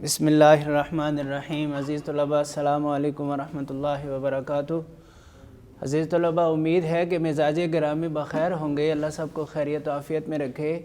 بسم اللہ الرحمن الرحیم۔ عزیز طلباء السلام علیکم ورحمۃ اللہ وبرکاتہ۔ عزیز طلباء، امید ہے کہ مزاج گرامی بخیر ہوں گے۔ اللہ سب کو خیریت و عافیت میں رکھے۔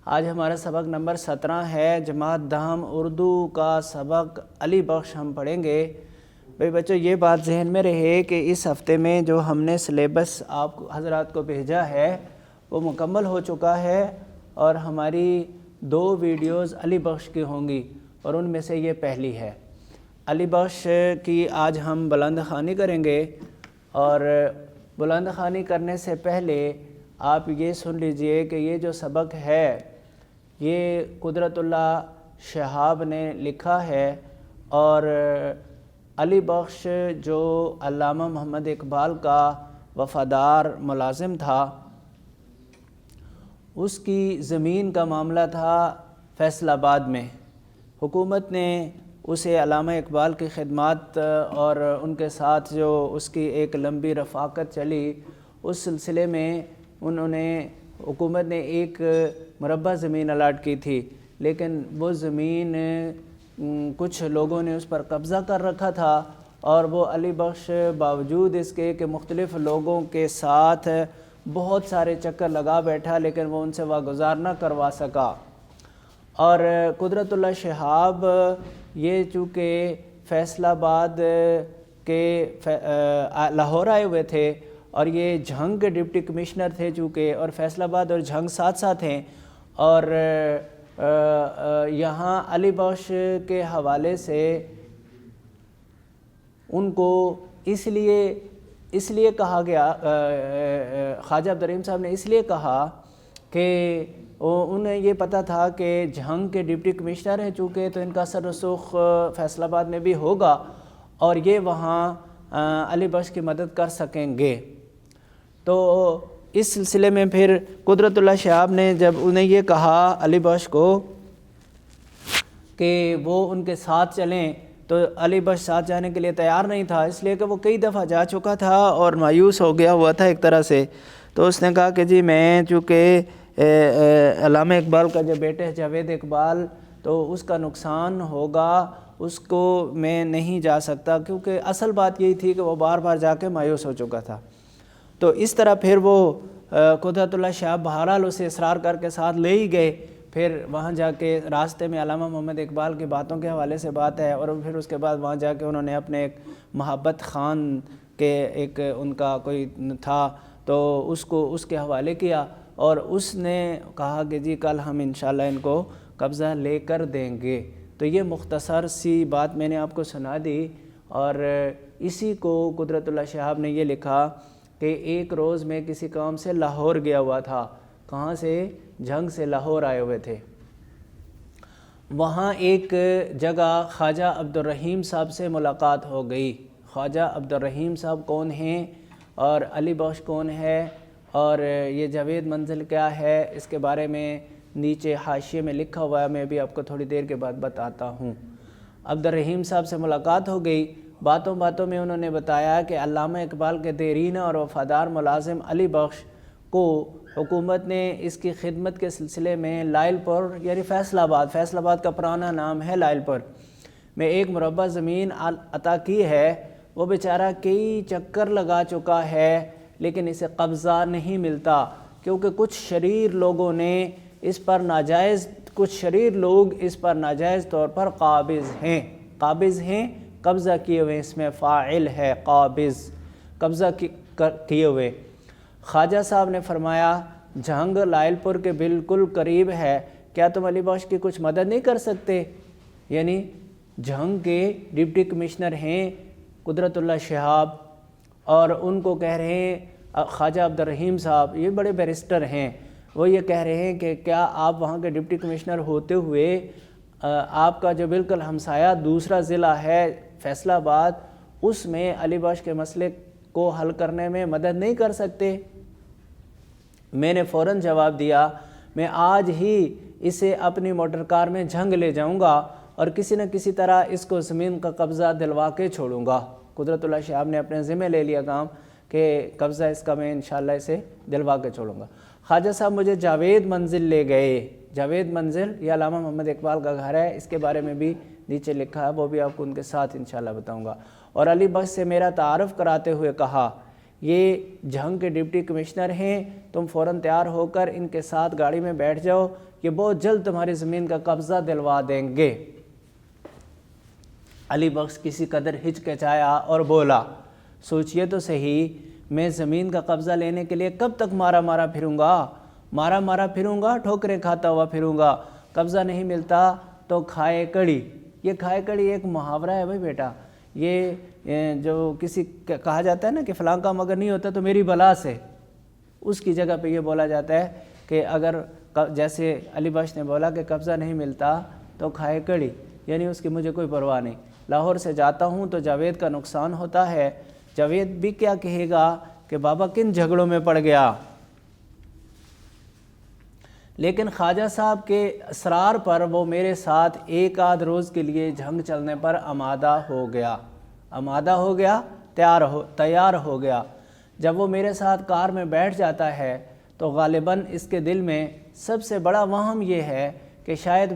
آج ہمارا سبق نمبر 17 ہے، جماعت دہم اردو کا سبق علی بخش ہم پڑھیں گے۔ بھئی بچوں، یہ بات ذہن میں رہے کہ اس ہفتے میں جو ہم نے سلیبس آپ حضرات کو بھیجا ہے وہ مکمل ہو چکا ہے، اور ہماری 2 ویڈیوز علی بخش کی ہوں گی، اور ان میں سے یہ پہلی ہے۔ علی بخش کی آج ہم بلند خوانی کریں گے، اور بلند خوانی کرنے سے پہلے آپ یہ سن لیجئے کہ یہ جو سبق ہے یہ قدرت اللہ شہاب نے لکھا ہے، اور علی بخش جو علامہ محمد اقبال کا وفادار ملازم تھا، اس کی زمین کا معاملہ تھا فیصل آباد میں۔ حکومت نے اسے علامہ اقبال کی خدمات اور ان کے ساتھ جو اس کی ایک لمبی رفاقت چلی، اس سلسلے میں انہوں نے حکومت نے ایک مربع زمین الاٹ کی تھی، لیکن وہ زمین کچھ لوگوں نے اس پر قبضہ کر رکھا تھا، اور وہ علی بخش باوجود اس کے کہ مختلف لوگوں کے ساتھ بہت سارے چکر لگا بیٹھا، لیکن وہ ان سے واگزار نہ کروا سکا۔ اور قدرت اللہ شہاب یہ چونکہ فیصل آباد کے لاہور آئے ہوئے تھے، اور یہ جھنگ کے ڈپٹی کمشنر تھے چونکہ، اور فیصل آباد اور جھنگ ساتھ ساتھ ہیں، اور یہاں علی بخش کے حوالے سے ان کو اس لیے کہا گیا، خواجہ عبدالرحیم صاحب نے اس لیے کہا کہ انہیں یہ پتہ تھا کہ جھنگ کے ڈپٹی کمشنر ہیں چونکہ، تو ان کا اثر رسوخ فیصل آباد میں بھی ہوگا، اور یہ وہاں علی بخش کی مدد کر سکیں گے۔ تو اس سلسلے میں پھر قدرت اللہ شہاب نے جب انہیں یہ کہا علی بخش کو کہ وہ ان کے ساتھ چلیں، تو علی بخش ساتھ جانے کے لیے تیار نہیں تھا، اس لیے کہ وہ کئی دفعہ جا چکا تھا اور مایوس ہو گیا ہوا تھا ایک طرح سے۔ تو اس نے کہا کہ جی میں چونکہ علامہ اقبال کا جو بیٹے ہے جاوید اقبال، تو اس کا نقصان ہوگا، اس کو میں نہیں جا سکتا، کیونکہ اصل بات یہی تھی کہ وہ بار بار جا کے مایوس ہو چکا تھا۔ تو اس طرح پھر وہ قدرت اللہ شہاب بہرحال اسے اصرار کر کے ساتھ لے ہی گئے۔ پھر وہاں جا کے راستے میں علامہ محمد اقبال کی باتوں کے حوالے سے بات ہے، اور پھر اس کے بعد وہاں جا کے انہوں نے اپنے ایک محبت خان کے ایک ان کا کوئی تھا، تو اس کے حوالے کیا، اور اس نے کہا کہ جی کل ہم انشاءاللہ ان کو قبضہ لے کر دیں گے۔ تو یہ مختصر سی بات میں نے آپ کو سنا دی، اور اسی کو قدرت اللہ شہاب نے یہ لکھا کہ ایک روز میں کسی کام سے لاہور گیا ہوا تھا۔ کہاں سے؟ جھنگ سے لاہور آئے ہوئے تھے۔ وہاں ایک جگہ خواجہ عبدالرحیم صاحب سے ملاقات ہو گئی۔ خواجہ عبدالرحیم صاحب کون ہیں، اور علی بخش کون ہے، اور یہ جاوید منزل کیا ہے، اس کے بارے میں نیچے حاشیے میں لکھا ہوا ہے، میں بھی آپ کو تھوڑی دیر کے بعد بتاتا ہوں۔ عبدالرحیم صاحب سے ملاقات ہو گئی، باتوں میں انہوں نے بتایا کہ علامہ اقبال کے دیرینہ اور وفادار ملازم علی بخش کو حکومت نے اس کی خدمت کے سلسلے میں لائل پور یعنی فیصل آباد کا پرانا نام ہے لائل پور میں ایک مربع زمین عطا کی ہے۔ وہ بیچارہ کئی چکر لگا چکا ہے، لیکن اسے قبضہ نہیں ملتا، کیونکہ کچھ شریر لوگ اس پر ناجائز طور پر قابض ہیں، قبضہ کیے ہوئے، اس میں فاعل ہے قبضہ کیے ہوئے۔ خواجہ صاحب نے فرمایا جھنگ لائل پور کے بالکل قریب ہے، کیا تم علی بخش کی کچھ مدد نہیں کر سکتے؟ یعنی جھنگ کے ڈپٹی کمشنر ہیں قدرت اللہ شہاب، اور ان کو کہہ رہے ہیں خواجہ عبدالرحیم صاحب، یہ بڑے بیرسٹر ہیں، وہ یہ کہہ رہے ہیں کہ کیا آپ وہاں کے ڈپٹی کمشنر ہوتے ہوئے آپ کا جو بالکل ہمسایہ دوسرا ضلع ہے فیصل آباد، اس میں علی بخش کے مسئلے کو حل کرنے میں مدد نہیں کر سکتے؟ میں نے فوراً جواب دیا، میں آج ہی اسے اپنی موٹر کار میں جھنگ لے جاؤں گا، اور کسی نہ کسی طرح اس کو زمین کا قبضہ دلوا کے چھوڑوں گا۔ قدرت اللہ شہاب نے اپنے ذمہ لے لیا کام کہ قبضہ اس کا میں انشاءاللہ اسے دلوا کے چھوڑوں گا۔ خواجہ صاحب مجھے جاوید منزل لے گئے، جاوید منزل یہ علامہ محمد اقبال کا گھر ہے، اس کے بارے میں بھی نیچے لکھا ہے، وہ بھی آپ کو ان کے ساتھ انشاءاللہ بتاؤں گا۔ اور علی بخش سے میرا تعارف کراتے ہوئے کہا یہ جھنگ کے ڈپٹی کمشنر ہیں، تم فوراً تیار ہو کر ان کے ساتھ گاڑی میں بیٹھ جاؤ، یہ بہت جلد تمہاری زمین کا قبضہ دلوا دیں گے۔ علی بخش کسی قدر ہچکچایا اور بولا سوچئے تو صحیح، میں زمین کا قبضہ لینے کے لیے کب تک مارا مارا پھروں گا، ٹھوکریں کھاتا ہوا پھروں گا، قبضہ نہیں ملتا تو کھائے کڑی۔ یہ کھائے کڑی ایک محاورہ ہے بھائی بیٹا، یہ جو کسی کہا جاتا ہے نا کہ فلاں کام اگر نہیں ہوتا تو میری بلا سے، اس کی جگہ پہ یہ بولا جاتا ہے کہ اگر جیسے علی بخش نے بولا کہ قبضہ نہیں ملتا تو کھائے کڑی، یعنی اس کی مجھے کوئی پرواہ نہیں، لاہور سے جاتا ہوں تو جاوید کا نقصان ہوتا ہے، جاوید بھی کیا کہے گا کہ بابا کن جھگڑوں میں پڑ گیا۔ لیکن خواجہ صاحب کے اصرار پر وہ میرے ساتھ ایک آدھ روز کے لیے جھنگ چلنے پر آمادہ ہو گیا، تیار ہو گیا۔ جب وہ میرے ساتھ کار میں بیٹھ جاتا ہے تو غالباً اس کے دل میں سب سے بڑا وہم یہ ہے کہ شاید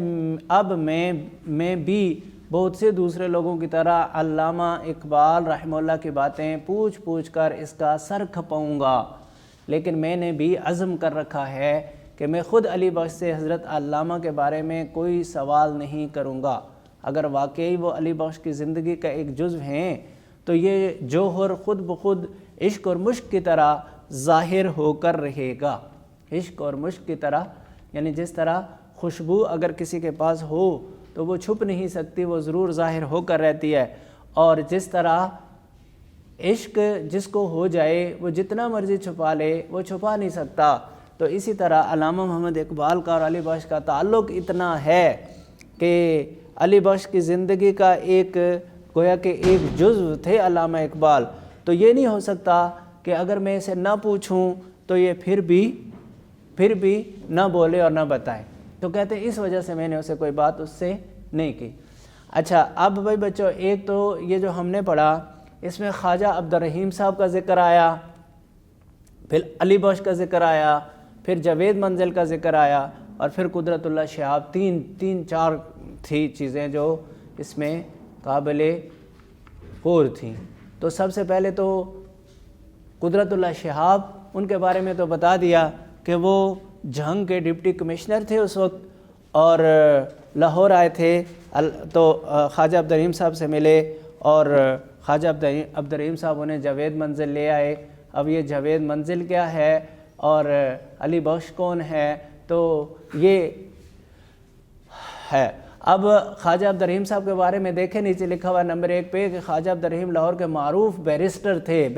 اب میں بھی بہت سے دوسرے لوگوں کی طرح علامہ اقبال رحمہ اللہ کی باتیں پوچھ کر اس کا سر کھپاؤں گا، لیکن میں نے بھی عزم کر رکھا ہے کہ میں خود علی بخش سے حضرت علامہ کے بارے میں کوئی سوال نہیں کروں گا۔ اگر واقعی وہ علی بخش کی زندگی کا ایک جزو ہیں تو یہ جوہر خود بخود عشق اور مشق کی طرح ظاہر ہو کر رہے گا۔ عشق اور مشق کی طرح یعنی جس طرح خوشبو اگر کسی کے پاس ہو تو وہ چھپ نہیں سکتی، وہ ضرور ظاہر ہو کر رہتی ہے، اور جس طرح عشق جس کو ہو جائے وہ جتنا مرضی چھپا لے وہ چھپا نہیں سکتا، تو اسی طرح علامہ محمد اقبال کا اور علی بخش کا تعلق اتنا ہے کہ علی بخش کی زندگی کا ایک گویا کہ ایک جزو تھے علامہ اقبال، تو یہ نہیں ہو سکتا کہ اگر میں اسے نہ پوچھوں تو یہ پھر بھی نہ بولے اور نہ بتائے، تو کہتے ہیں اس وجہ سے میں نے اسے کوئی بات اس سے نہیں کی۔ اچھا اب بھائی بچوں، ایک تو یہ جو ہم نے پڑھا اس میں خواجہ عبدالرحیم صاحب کا ذکر آیا، پھر علی بخش کا ذکر آیا، پھر جاوید منزل کا ذکر آیا، اور پھر قدرت اللہ شہاب، تین چار تھی چیزیں جو اس میں قابل غور تھیں۔ تو سب سے پہلے تو قدرت اللہ شہاب، ان کے بارے میں تو بتا دیا کہ وہ جھنگ کے ڈپٹی کمشنر تھے اس وقت، اور لاہور آئے تھے تو خواجہ عبدالرحیم صاحب سے ملے، اور خواجہ عبدالرحیم صاحب انہیں جاوید منزل لے آئے۔ اب یہ جاوید منزل کیا ہے اور علی بخش کون ہے، تو یہ ہے۔ اب خواجہ عبدالرحیم صاحب کے بارے میں دیکھیں نیچے لکھا ہوا نمبر 1 پہ کہ خواجہ عبدالرحیم لاہور کے معروف بیرسٹر تھے،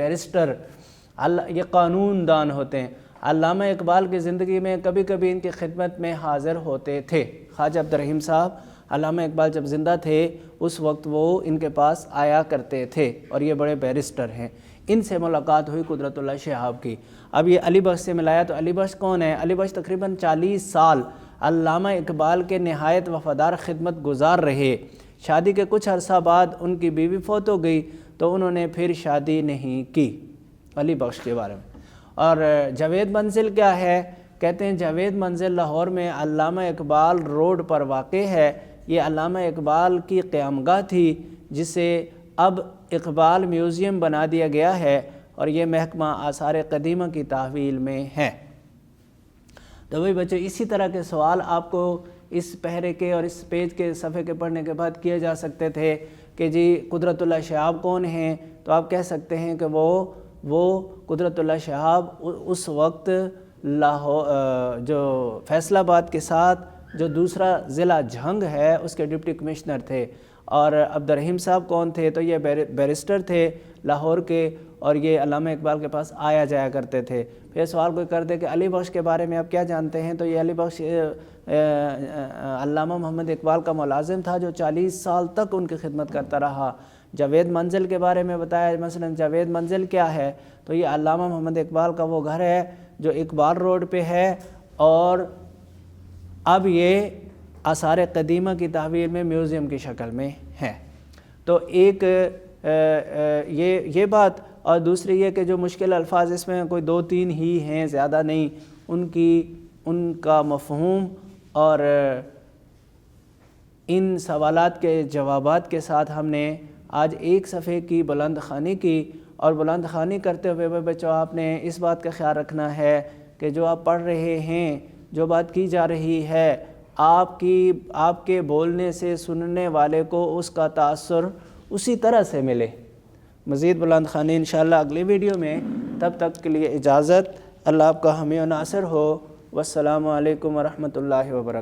یہ قانون دان ہوتے ہیں۔ علامہ اقبال کی زندگی میں کبھی کبھی ان کی خدمت میں حاضر ہوتے تھے۔ خواجہ عبدالرحیم صاحب علامہ اقبال جب زندہ تھے اس وقت وہ ان کے پاس آیا کرتے تھے، اور یہ بڑے بیرسٹر ہیں۔ ان سے ملاقات ہوئی قدرت اللہ شہاب کی۔ اب یہ علی بخش سے ملایا، تو علی بخش کون ہے؟ علی بخش تقریباً 40 سال علامہ اقبال کے نہایت وفادار خدمت گزار رہے۔ شادی کے کچھ عرصہ بعد ان کی بیوی فوت ہو گئی تو انہوں نے پھر شادی نہیں کی۔ علی بخش کے بارے میں۔ اور جاوید منزل کیا ہے؟ کہتے ہیں جاوید منزل لاہور میں علامہ اقبال روڈ پر واقع ہے۔ یہ علامہ اقبال کی قیامگاہ تھی جسے اب اقبال میوزیم بنا دیا گیا ہے، اور یہ محکمہ آثار قدیمہ کی تحویل میں ہے۔ تو وہی بچے اسی طرح کے سوال آپ کو اس پہرے کے اور اس پیج کے صفحے کے پڑھنے کے بعد کیے جا سکتے تھے کہ جی قدرت اللہ شہاب کون ہیں، تو آپ کہہ سکتے ہیں کہ وہ قدرت اللہ شہاب اس وقت جو فیصل آباد کے ساتھ جو دوسرا ضلع جھنگ ہے اس کے ڈپٹی کمشنر تھے۔ اور عبدالرحیم صاحب کون تھے؟ تو یہ بیرسٹر تھے لاہور کے، اور یہ علامہ اقبال کے پاس آیا جایا کرتے تھے۔ پھر سوال کوئی کر دے کہ علی بخش کے بارے میں آپ کیا جانتے ہیں، تو یہ علی بخش علامہ محمد اقبال کا ملازم تھا جو 40 سال تک ان کی خدمت کرتا رہا۔ جاوید منزل کے بارے میں بتایا، مثلا جاوید منزل کیا ہے، تو یہ علامہ محمد اقبال کا وہ گھر ہے جو اقبال روڈ پہ ہے، اور اب یہ آثار قدیمہ کی تحویل میں میوزیم کی شکل میں ہے۔ تو ایک یہ بات، اور دوسری یہ کہ جو مشکل الفاظ اس میں کوئی 2-3 ہی ہیں، زیادہ نہیں، ان کا مفہوم اور ان سوالات کے جوابات کے ساتھ ہم نے آج ایک صفحے کی بلند خوانی کی، اور بلند خوانی کرتے ہوئے بچوں آپ نے اس بات کا خیال رکھنا ہے کہ جو آپ پڑھ رہے ہیں، جو بات کی جا رہی ہے، آپ کے بولنے سے سننے والے کو اس کا تاثر اسی طرح سے ملے۔ مزید بلند خوانی انشاءاللہ اگلی ویڈیو میں، تب تک کے لیے اجازت، اللہ آپ کا حامی و ناصر ہو، والسلام علیکم ورحمۃ اللہ وبرکاتہ۔